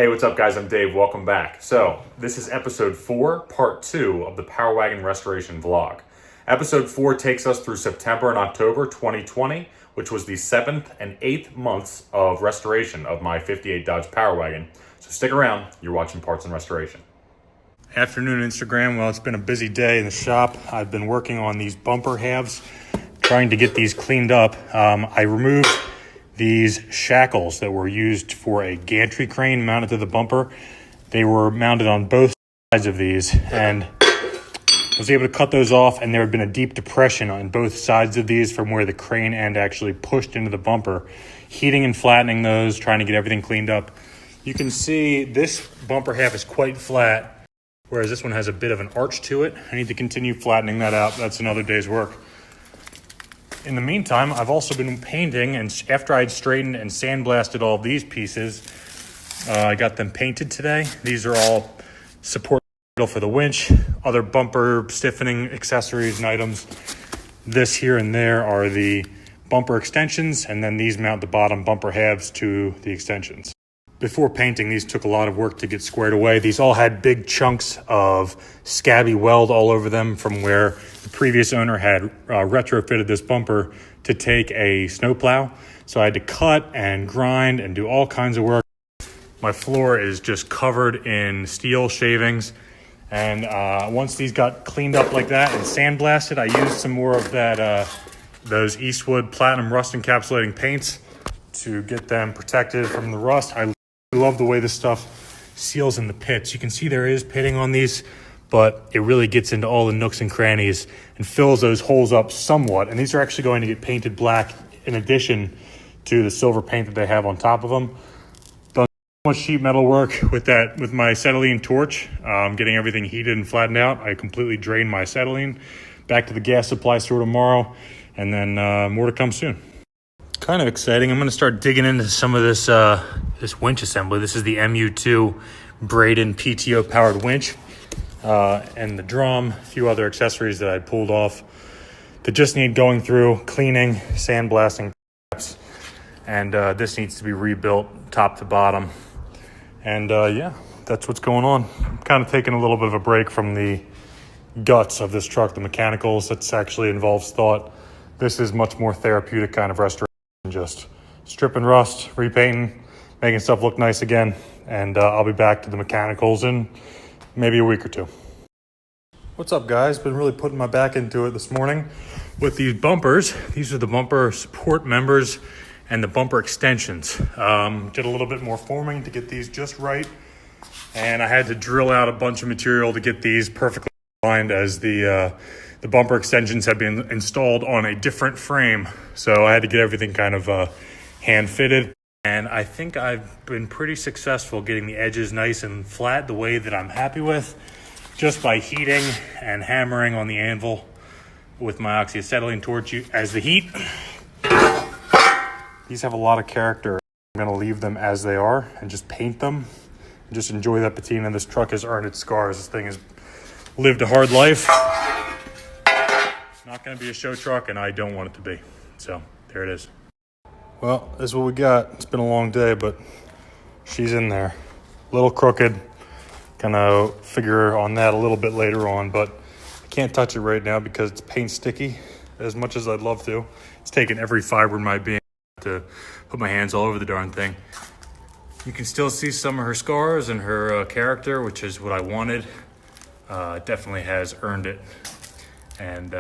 Hey, what's up guys? I'm Dave, welcome back. So, this is episode 4, part 2 of the Power Wagon restoration vlog. Episode 4 takes us through September and October 2020, which was the 7th and 8th months of restoration of my 58 Dodge Power Wagon. So stick around, you're watching Parts and Restoration. Afternoon Instagram, well it's been a busy day in the shop. I've been working on these bumper halves, trying to get these cleaned up. I removed these shackles that were used for a gantry crane mounted to the bumper. They were mounted on both sides of these, and I was able to cut those off, and there had been a deep depression on both sides of these from where the crane end actually pushed into the bumper. Heating and flattening those, trying to get everything cleaned up. You can see this bumper half is quite flat, whereas this one has a bit of an arch to it. I need to continue flattening that out. That's another day's work. In the meantime, I've also been painting, and after I'd straightened and sandblasted all of these pieces, I got them painted today. These are all support for the winch, other bumper stiffening accessories and items. This here and there are the bumper extensions, and then these mount the bottom bumper halves to the extensions. Before painting, these took a lot of work to get squared away. These all had big chunks of scabby weld all over them from where the previous owner had retrofitted this bumper to take a snowplow. So I had to cut and grind and do all kinds of work. My floor is just covered in steel shavings. And once these got cleaned up like that and sandblasted, I used some more of that those Eastwood Platinum Rust Encapsulating paints to get them protected from the rust. I love the way this stuff seals in the pits. You can see there is pitting on these, but it really gets into all the nooks and crannies and fills those holes up somewhat. And these are actually going to get painted black in addition to the silver paint that they have on top of them. Done so much sheet metal work with my acetylene torch, getting everything heated and flattened out. I completely drained my acetylene. Back to the gas supply store tomorrow, and then more to come soon. Kind of exciting. I'm going to start digging into some of this this winch assembly. This is the MU2 Braden PTO powered winch, and the drum, a few other accessories that I pulled off that just need going through, cleaning, sandblasting, and this needs to be rebuilt top to bottom. And yeah, that's what's going on. I'm kind of taking a little bit of a break from the guts of this truck, the mechanicals. That actually involves thought. This is much more therapeutic kind of restoration. Just stripping rust, repainting, making stuff look nice again, and I'll be back to the mechanicals in maybe a week or two. What's up guys? Been really putting my back into it this morning with these bumpers. These are the bumper support members and the bumper extensions. Did a little bit more forming to get these just right, and I had to drill out a bunch of material to get these perfectly aligned, as the bumper extensions have been installed on a different frame. So I had to get everything kind of hand fitted. And I think I've been pretty successful getting the edges nice and flat the way that I'm happy with, just by heating and hammering on the anvil with my oxyacetylene torch. As the heat, these have a lot of character. I'm gonna leave them as they are and just paint them and just enjoy that patina. This truck has earned its scars. This thing has lived a hard life. Not going to be a show truck, and I don't want it to be. So there it is. Well, this is what we got. It's been a long day, but she's in there. A little crooked. Gonna figure on that a little bit later on, but I can't touch it right now because it's paint sticky as much as I'd love to. It's taken every fiber in my being to put my hands all over the darn thing. You can still see some of her scars and her character, which is what I wanted. It definitely has earned it. And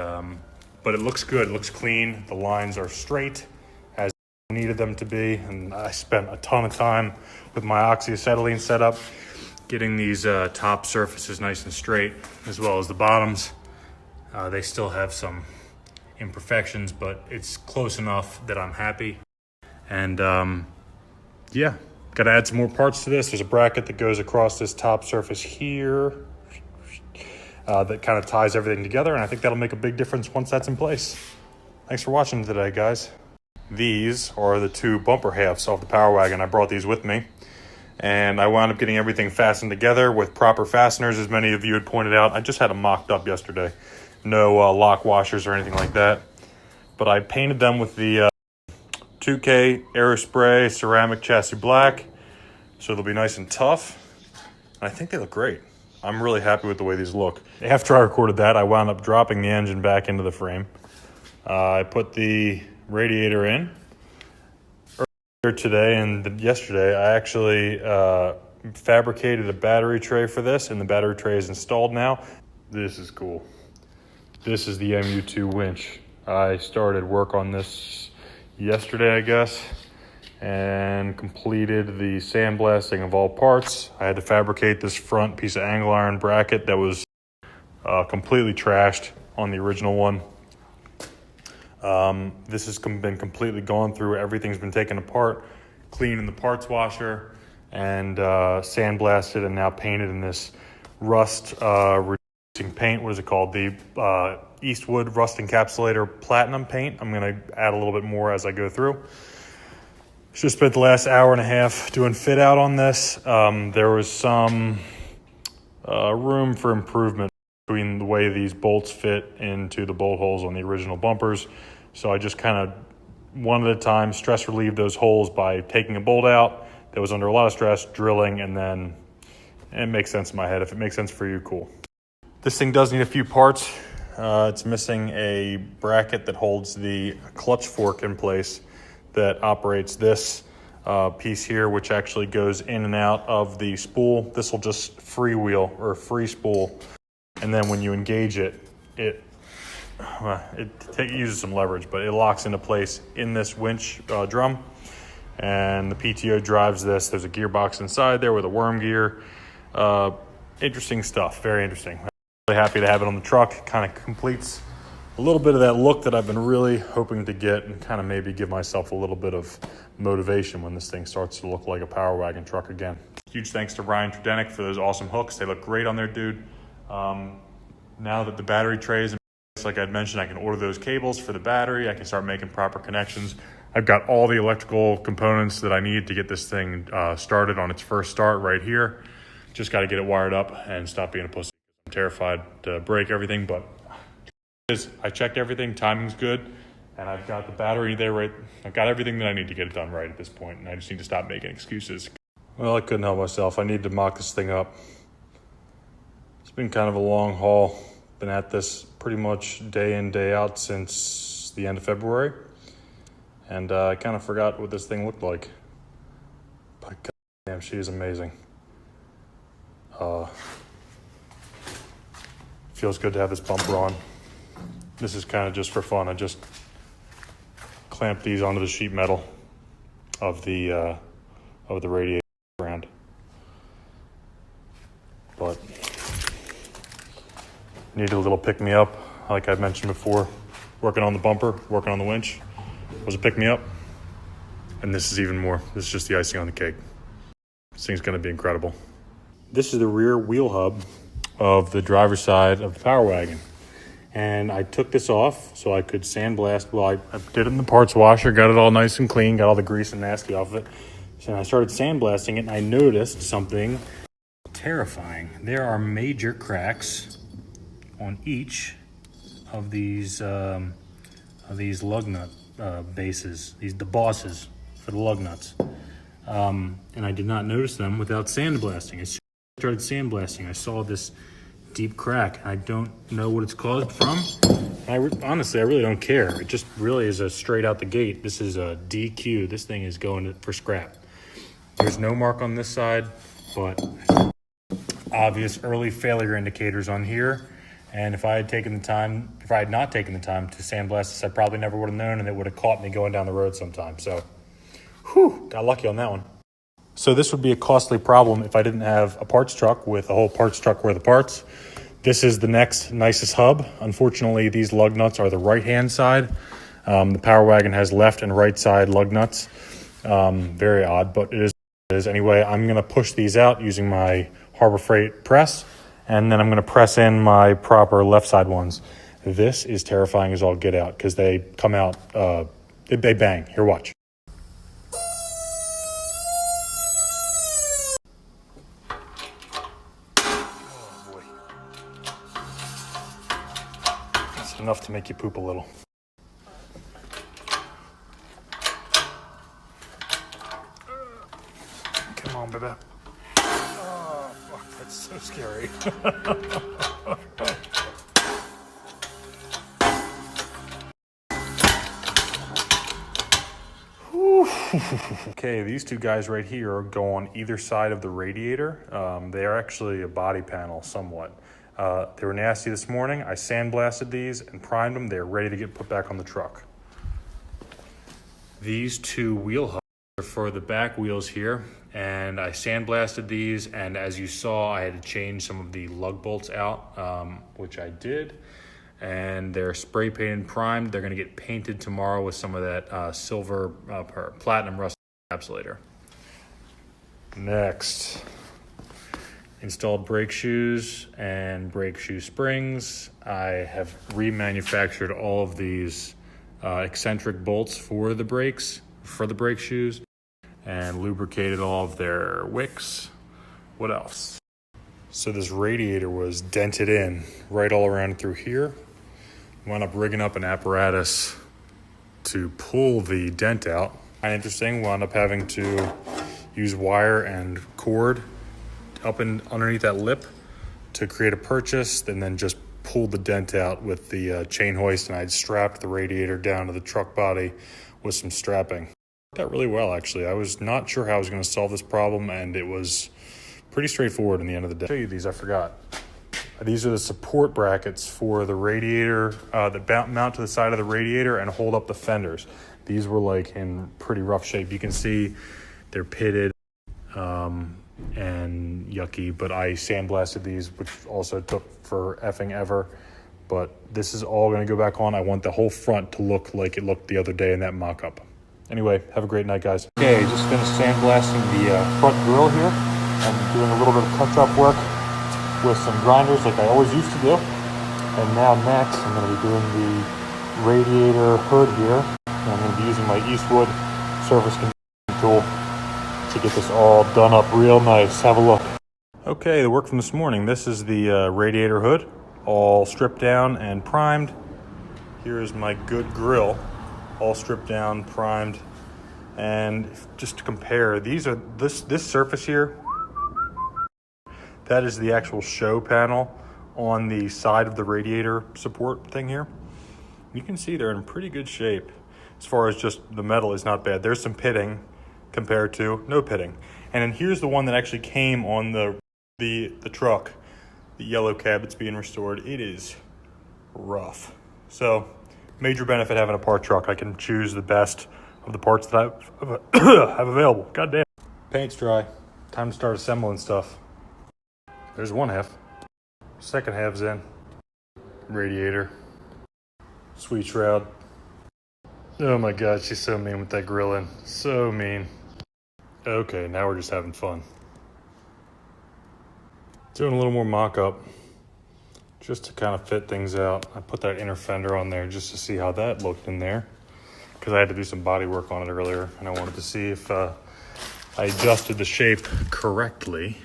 but it looks good, it looks clean. The lines are straight as I needed them to be, and I spent a ton of time with my oxyacetylene setup getting these top surfaces nice and straight, as well as the bottoms. They still have some imperfections, but it's close enough that I'm happy. And yeah, gotta add some more parts to this. There's a bracket that goes across this top surface here. That kind of ties everything together, and I think that'll make a big difference once that's in place. Thanks for watching today, guys. These are the two bumper halves of the Power Wagon. I brought these with me, and I wound up getting everything fastened together with proper fasteners, as many of you had pointed out. I just had them mocked up yesterday. No lock washers or anything like that, but I painted them with the 2K Aerospray ceramic chassis black, So they'll be nice and tough. And I think they look great. I'm really happy with the way these look. After I recorded that, I wound up dropping the engine back into the frame. I put the radiator in earlier today, and yesterday I actually fabricated a battery tray for this, and the battery tray is installed now. This is cool. This is the MU2 winch. I started work on this yesterday, I guess, and completed the sandblasting of all parts. I had to fabricate this front piece of angle iron bracket that was completely trashed on the original one. This has been completely gone through. Everything's been taken apart, cleaned in the parts washer, and sandblasted and now painted in this rust reducing paint. What is it called? The Eastwood Rust Encapsulator Platinum paint. I'm going to add a little bit more as I go through. Just spent the last hour and a half doing fit out on this. There was some room for improvement between the way these bolts fit into the bolt holes on the original bumpers. So I just kind of one at a time stress relieved those holes by taking a bolt out that was under a lot of stress, drilling, and then it makes sense in my head. If it makes sense for you, cool. This thing does need a few parts. It's missing a bracket that holds the clutch fork in place that operates this piece here, which actually goes in and out of the spool. This will just freewheel or free spool. And then when you engage it, it uses some leverage, but it locks into place in this winch drum. And the PTO drives this. There's a gearbox inside there with a worm gear. Interesting stuff, very interesting. I'm really happy to have it on the truck. Kind of completes a little bit of that look that I've been really hoping to get, and kind of maybe give myself a little bit of motivation when this thing starts to look like a Power Wagon truck again. Huge thanks to Ryan Trudenick for those awesome hooks. They look great on there, dude. Now that the battery tray is in place, like I'd mentioned, I can order those cables for the battery. I can start making proper connections. I've got all the electrical components that I need to get this thing started on its first start right here. Just got to get it wired up and stop being a pussy. I'm terrified to break everything, but I checked everything, timing's good, and I've got the battery there right. I've got everything that I need to get it done right at this point, and I just need to stop making excuses. Well, I couldn't help myself. I need to mock this thing up. It's been kind of a long haul. Been at this pretty much day in, day out since the end of February. And I kind of forgot what this thing looked like. But goddamn, she is amazing. Feels good to have this bumper on. This is kind of just for fun. I just clamped these onto the sheet metal of the Radiator brand. But needed a little pick-me-up, like I mentioned before. Working on the bumper, working on the winch was a pick-me-up. And this is even more. This is just the icing on the cake. This thing's going to be incredible. This is the rear wheel hub of the driver's side of the Power Wagon. And I took this off so I could sandblast. Well, I did it in the parts washer, got it all nice and clean, got all the grease and nasty off of it. So I started sandblasting it, and I noticed something terrifying. There are major cracks on each of these lug nut bases, the bosses for the lug nuts. And I did not notice them without sandblasting. As soon as I started sandblasting, I saw this deep crack. I don't know what it's caused from. Honestly, I really don't care. It just really is a straight out the gate. This is a DQ. This thing is going for scrap. There's no mark on this side, but obvious early failure indicators on here. And if I had not taken the time to sandblast this, I probably never would have known, and it would have caught me going down the road sometime. So, got lucky on that one. So this would be a costly problem if I didn't have a parts truck with a whole parts truck worth of parts. This is the next nicest hub. Unfortunately, these lug nuts are the right-hand side. The Power Wagon has left and right side lug nuts. Very odd, but it is. Anyway, I'm going to push these out using my Harbor Freight press, and then I'm going to press in my proper left side ones. This is terrifying as all get out because they come out, they bang. Here, watch. Enough to make you poop a little. Come on, baby. So scary. Okay, these two guys right here go on either side of the radiator. They are actually a body panel somewhat. They were nasty this morning. I sandblasted these and primed them. They're ready to get put back on the truck. These two wheel hubs are for the back wheels here, and I sandblasted these, and as you saw, I had to change some of the lug bolts out, which I did. And they're spray painted and primed. They're gonna get painted tomorrow with some of that silver platinum rust encapsulator. Next, installed brake shoes and brake shoe springs. I have remanufactured all of these eccentric bolts for the brakes, for the brake shoes, and lubricated all of their wicks. What else? So this radiator was dented in right all around through here. Wound up rigging up an apparatus to pull the dent out. Kind of interesting, wound up having to use wire and cord up and underneath that lip to create a purchase, and then just pulled the dent out with the chain hoist, and I'd strapped the radiator down to the truck body with some strapping. Worked out really well, actually. I was not sure how I was going to solve this problem, and it was pretty straightforward in the end of the day. I'll show you these, I forgot. These are the support brackets for the radiator that mount to the side of the radiator and hold up the fenders. These were like in pretty rough shape. You can see they're pitted and yucky, but I sandblasted these, which also took for effing ever. But this is all gonna go back on. I want the whole front to look like it looked the other day in that mock-up. Anyway, have a great night, guys. Okay, just finished sandblasting the front grille here. I'm doing a little bit of touch-up work with some grinders like I always used to do. And now next, I'm gonna be doing the radiator hood here. And I'm gonna be using my Eastwood surface conditioning tool to get this all done up real nice. Have a look. Okay, the work from this morning. This is the radiator hood, all stripped down and primed. Here is my good grill, all stripped down, primed. And just to compare, these are this surface here, that is the actual show panel on the side of the radiator support thing here. You can see they're in pretty good shape. As far as just the metal is not bad. There's some pitting compared to no pitting. And then here's the one that actually came on the truck, the yellow cab that's being restored. It is rough. So major benefit having a part truck. I can choose the best of the parts that I have available. God damn. Paint's dry. Time to start assembling stuff. There's one half. Second half's in. Radiator. Sweet Shroud. Oh my God, she's so mean with that grill in. So mean. Okay, now we're just having fun. Doing a little more mock-up just to kind of fit things out. I put that inner fender on there just to see how that looked in there, because I had to do some body work on it earlier, and I wanted to see if I adjusted the shape correctly.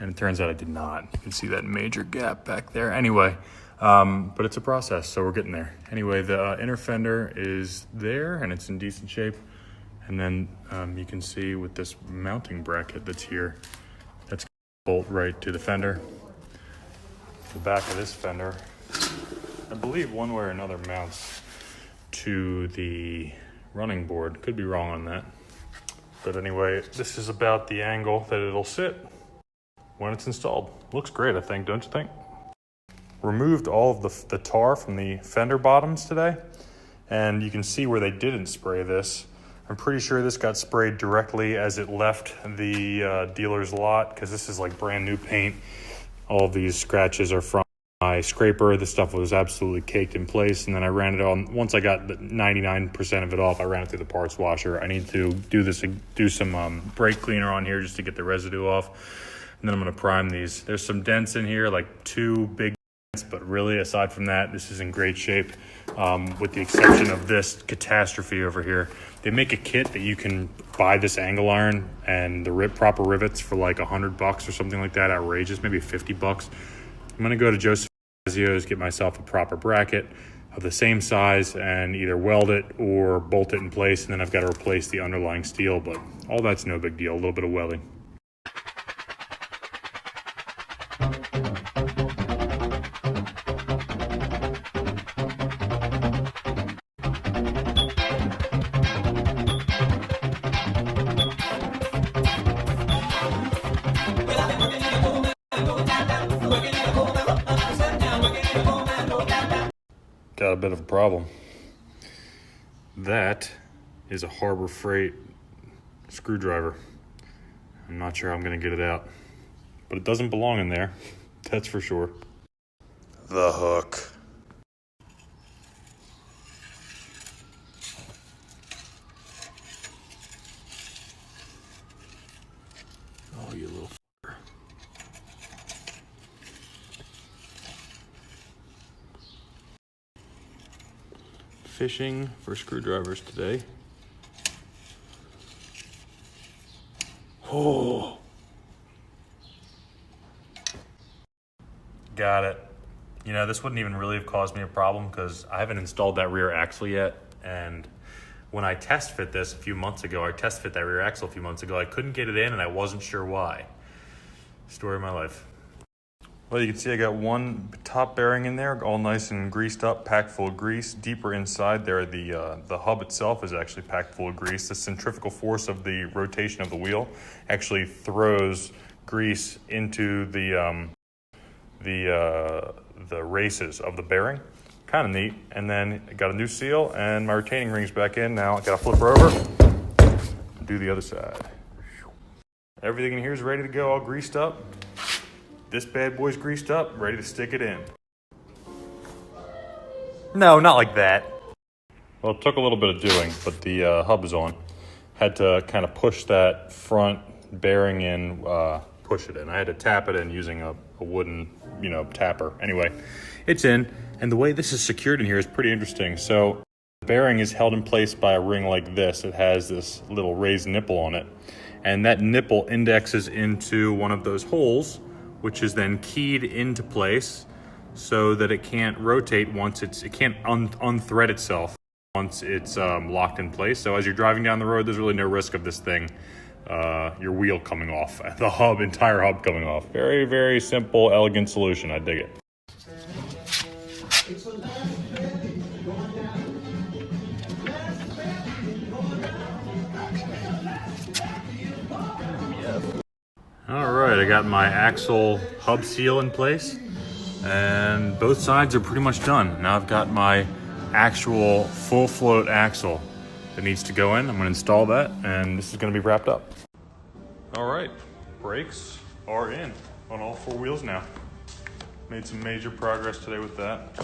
And it turns out I did not. You can see that major gap back there. Anyway, but it's a process, so we're getting there. Anyway, the inner fender is there, and it's in decent shape. And then you can see with this mounting bracket that's here, that's bolt right to the fender. The back of this fender, I believe one way or another mounts to the running board. Could be wrong on that. But anyway, this is about the angle that it'll sit when it's installed. Looks great, I think, don't you think? Removed all of the tar from the fender bottoms today, and you can see where they didn't spray this. I'm pretty sure this got sprayed directly as it left the dealer's lot, because this is like brand new paint. All of these scratches are from my scraper. This stuff was absolutely caked in place, and then I ran it on. Once I got 99% of it off, I ran it through the parts washer. I need to do some brake cleaner on here just to get the residue off. And then I'm gonna prime these. There's some dents in here, like 2 big dents, but really aside from that, this is in great shape, with the exception of this catastrophe over here. They make a kit that you can buy this angle iron and the proper rivets for like $100 or something like that. Outrageous, maybe $50. I'm gonna go to Joseph Fazio's, get myself a proper bracket of the same size and either weld it or bolt it in place, and then I've got to replace the underlying steel, but all that's no big deal, a little bit of welding. bit of a problem. That is a Harbor Freight screwdriver. I'm not sure how I'm gonna get it out, but it doesn't belong in there, that's for sure. The hook. Oh, you little f***er. Fishing for screwdrivers today. Oh. Got it. You know, this wouldn't even really have caused me a problem because I haven't installed that rear axle yet. And when I test fit this a few months ago, I test fit that rear axle a few months ago, I couldn't get it in and I wasn't sure why. Story of my life. Well, you can see I got one top bearing in there, all nice and greased up, packed full of grease. Deeper inside there, the hub itself is actually packed full of grease. The centrifugal force of the rotation of the wheel actually throws grease into the races of the bearing. Kind of neat. And then I got a new seal and my retaining ring's back in. Now I gotta flip her over, do the other side. Everything in here is ready to go, all greased up. This bad boy's greased up, ready to stick it in. No, not like that. Well, it took a little bit of doing, but the hub is on. Had to kind of push that front bearing in, push it in. I had to tap it in using a wooden, tapper. Anyway, it's in, and the way this is secured in here is pretty interesting. So the bearing is held in place by a ring like this. It has this little raised nipple on it, and that nipple indexes into one of those holes, which is then keyed into place so that it can't rotate once it can't unthread itself once it's locked in place. So as you're driving down the road, there's really no risk of this thing, your wheel coming off, the entire hub coming off. Very, very simple, elegant solution. I dig it. All right, I got my axle hub seal in place and both sides are pretty much done. Now I've got my actual full float axle that needs to go in. I'm gonna install that and this is gonna be wrapped up. All right, brakes are in on all four wheels now. Made some major progress today with that.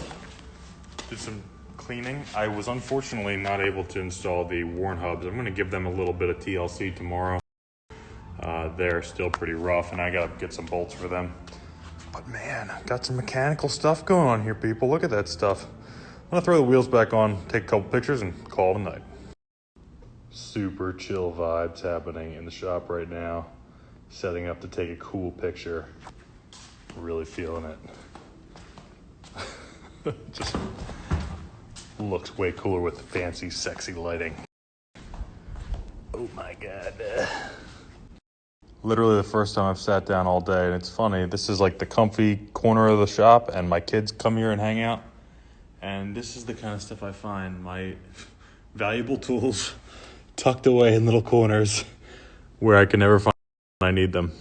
Did some cleaning. I was unfortunately not able to install the worn hubs. I'm gonna give them a little bit of TLC tomorrow. They're still pretty rough and I gotta get some bolts for them. But man, got some mechanical stuff going on here, people. Look at that stuff. I'm gonna throw the wheels back on, take a couple pictures and call it a night. Super chill vibes happening in the shop right now. Setting up to take a cool picture. Really feeling it. Just looks way cooler with fancy, sexy lighting. Oh my God. Literally the first time I've sat down all day, and it's funny, this is like the comfy corner of the shop and my kids come here and hang out. And this is the kind of stuff I find, my valuable tools tucked away in little corners where I can never find when I need them.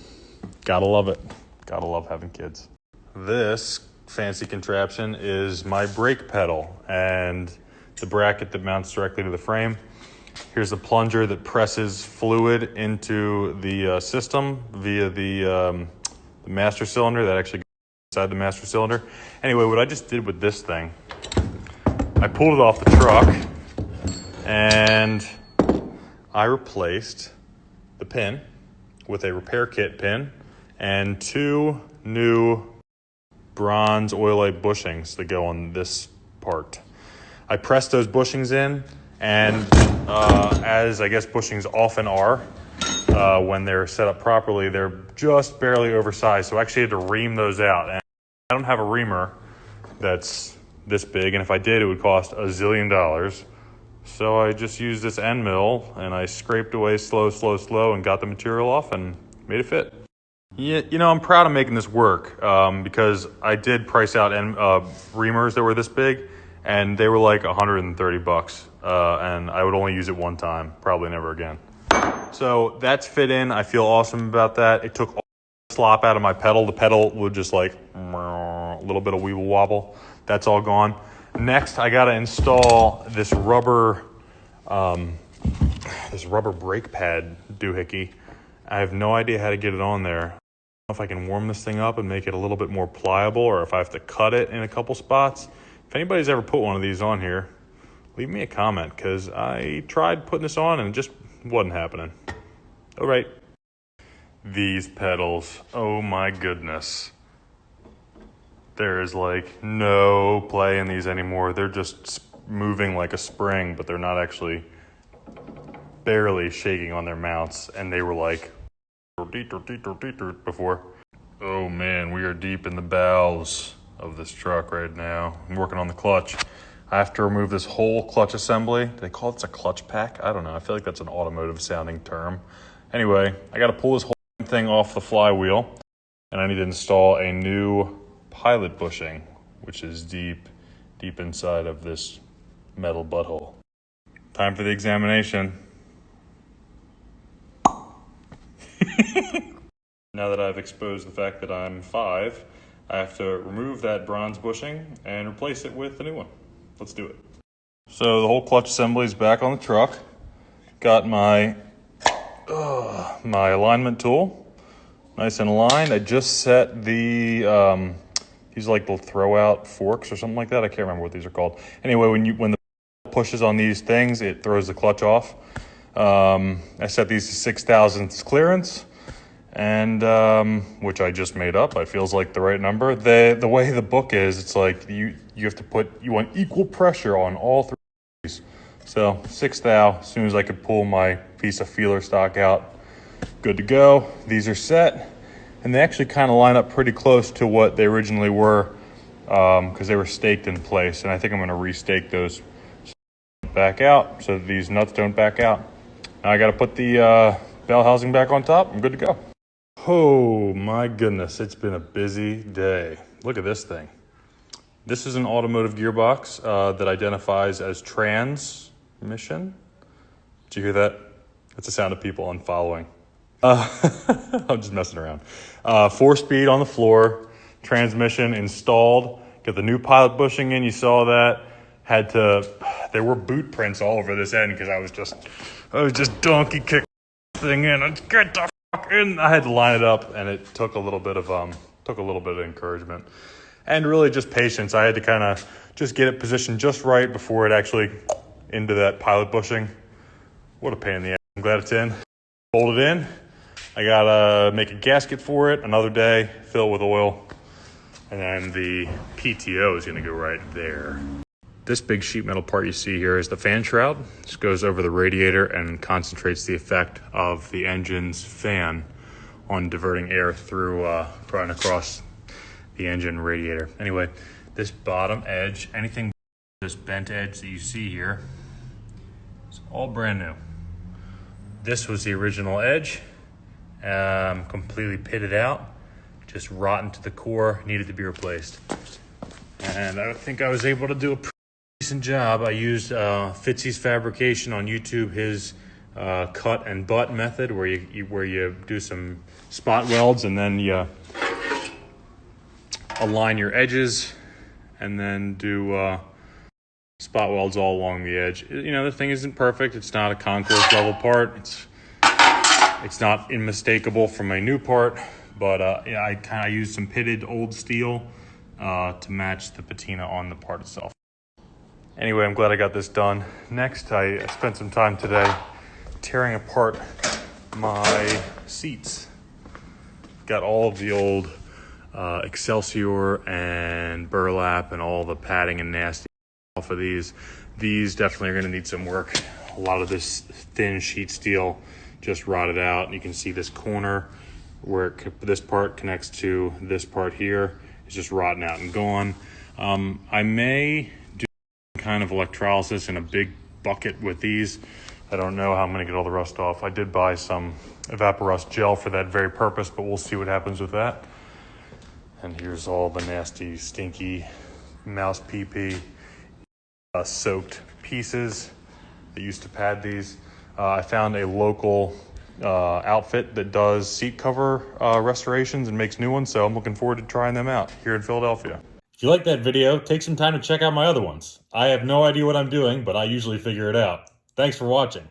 Gotta love it. Gotta love having kids. This fancy contraption is my brake pedal and the bracket that mounts directly to the frame. Here's a plunger that presses fluid into the system via the master cylinder that actually goes inside the master cylinder. Anyway, what I just did with this thing, I pulled it off the truck and I replaced the pin with a repair kit pin and two new bronze oilite bushings that go on this part. I pressed those bushings in, and as I guess bushings often are, when they're set up properly, they're just barely oversized. So I actually had to ream those out. And I don't have a reamer that's this big, and if I did, it would cost $1 zillion. So I just used this end mill, and I scraped away slow, and got the material off and made it fit. Yeah, I'm proud of making this work because I did price out reamers that were this big, and they were like $130, and I would only use it one time, probably never again. So that's fit in. I feel awesome about that. It took all the slop out of my pedal. The pedal would just like a little bit of weeble wobble. That's all gone. Next, I gotta install this rubber brake pad doohickey. I have no idea how to get it on there. I don't know if I can warm this thing up and make it a little bit more pliable, or if I have to cut it in a couple spots. If anybody's ever put one of these on here, leave me a comment, because I tried putting this on and it just wasn't happening. All right. These pedals, oh my goodness. There is like no play in these anymore. They're just moving like a spring, but they're not actually barely shaking on their mounts. And they were like before. Oh man, we are deep in the bowels of this truck right now. I'm working on the clutch. I have to remove this whole clutch assembly. Do they call this a clutch pack? I don't know. I feel like that's an automotive sounding term. Anyway, I got to pull this whole thing off the flywheel, and I need to install a new pilot bushing, which is deep inside of this metal butthole. Time for the examination. Now that I've exposed the fact that I'm 5, I have to remove that bronze bushing and replace it with a new one. Let's do it. So the whole clutch assembly is back on the truck. Got my alignment tool nice and aligned. I just set the these like the throw out forks or something like that. I can't remember what these are called. Anyway, when the pushes on these things, it throws the clutch off. I set these to 6 thousandths clearance, and which I just made up. It feels like the right number. The way the book is, it's like you want equal pressure on all 3 of these. So 6 thou. As soon as I could pull my piece of feeler stock out, good to go. These are set, and they actually kind of line up pretty close to what they originally were, because they were staked in place. And I think I'm going to restake those back out so that these nuts don't back out. Now I got to put the bell housing back on top. I'm good to go. Oh my goodness, it's been a busy day. Look at this thing. This is an automotive gearbox that identifies as transmission. Did you hear that? That's the sound of people unfollowing. I'm just messing around. 4-speed on the floor, transmission installed. Got the new pilot bushing in, you saw that. There were boot prints all over this end because I was just donkey kicking the thing in. Let's get the fuck in. I had to line it up, and it took a little bit of encouragement. And really just patience. I had to kind of just get it positioned just right before it actually into that pilot bushing. What a pain in the ass. I'm glad it's in. Fold it in. I gotta make a gasket for it another day, fill it with oil, and then the PTO is gonna go right there. This big sheet metal part you see here is the fan shroud. This goes over the radiator and concentrates the effect of the engine's fan on diverting air through running across the engine radiator. Anyway, this bottom edge, anything this bent edge that you see here, it's all brand new. This was the original edge, completely pitted out, just rotten to the core, needed to be replaced. And I think I was able to do a pretty decent job. I used Fitzy's Fabrication on YouTube, his cut and butt method, where you do some spot welds and then you align your edges and then do spot welds all along the edge. You know, the thing isn't perfect. It's not a concourse level part. It's not unmistakable from a new part, but yeah, I kind of used some pitted old steel to match the patina on the part itself. Anyway, I'm glad I got this done. Next, I spent some time today tearing apart my seats. Got all of the old Excelsior and burlap and all the padding and nasty off of these. These definitely are going to need some work. A lot of this thin sheet steel just rotted out. You can see this corner where this part connects to this part here is just rotten out and gone. I may do kind of electrolysis in a big bucket with these. I don't know how I'm going to get all the rust off. I did buy some Evaporust gel for that very purpose, but we'll see what happens with that. And here's all the nasty, stinky mouse pee-pee soaked pieces that used to pad these. I found a local outfit that does seat cover restorations and makes new ones, so I'm looking forward to trying them out here in Philadelphia. If you like that video, take some time to check out my other ones. I have no idea what I'm doing, but I usually figure it out. Thanks for watching.